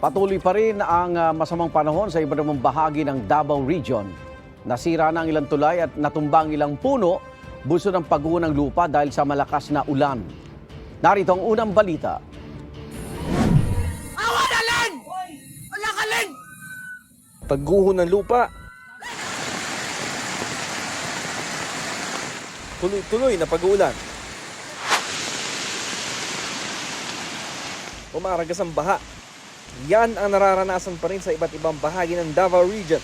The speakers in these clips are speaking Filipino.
Patuloy pa rin ang masamang panahon sa iba't ibang bahagi ng Davao Region. Nasira na ang ilang tulay at natumbang ilang puno, buso ng pagguho ng lupa dahil sa malakas na ulan. Narito ang unang balita. Pagguho ng lupa. Tuloy-tuloy na pag-uulan. Umaragas ang baha. Yan ang nararanasan pa rin sa iba't ibang bahagi ng Davao Region.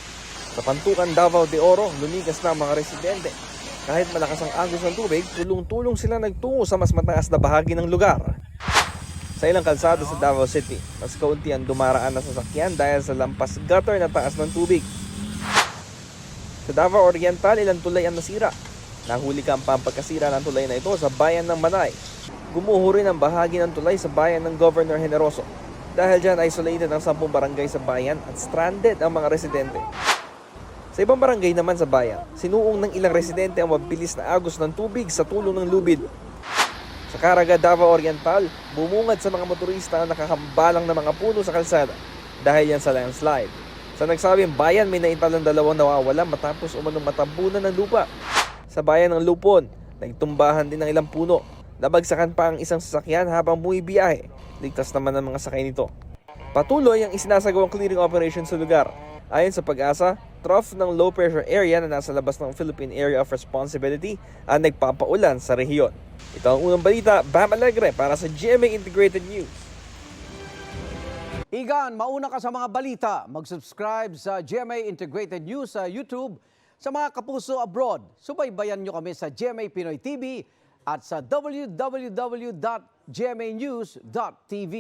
Sa Pantukan Davao de Oro, lumigas na ang mga residente. Kahit malakas ang agos ng tubig, tulong-tulong sila nagtungo sa mas mataas na bahagi ng lugar. Sa ilang kalsada sa Davao City, mas kaunti ang dumaraan na sasakyan dahil sa lampas gutter na taas ng tubig. Sa Davao Oriental, ilang tulay ang nasira. Nahuli ka ang pampagkasira ng tulay na ito sa bayan ng Manay. Gumuho rin ang bahagi ng tulay sa bayan ng Governor Generoso. Dahil dyan, isolated ang 10 barangay sa bayan at stranded ang mga residente. Sa ibang barangay naman sa bayan, sinuong ng ilang residente ang mabilis na agos ng tubig sa tulong ng lubid. Sa Caraga, Davao Oriental, bumungad sa mga motorista ang nakakambalang na mga puno sa kalsada dahil yan sa landslide. Sa nagsabing bayan, may naitalang 2 nawawala matapos umanong matabunan ng lupa. Sa bayan ng Lupon, nagtumbahan din ng ilang puno. Nabagsakan pa ang isang sasakyan habang bumibiyahe. Ligtas naman ang mga sakay nito. Patuloy ang isinasagawang clearing operation sa lugar. Ayon sa Pag-asa, trough ng low pressure area na nasa labas ng Philippine Area of Responsibility ang nagpapaulan sa rehiyon. Ito ang unang balita, Bam Alegre para sa GMA Integrated News. Igan, mauna ka sa mga balita. Mag-subscribe sa GMA Integrated News sa YouTube. Sa mga kapuso abroad, subaybayan nyo kami sa GMA Pinoy TV at sa www.gmanews.tv.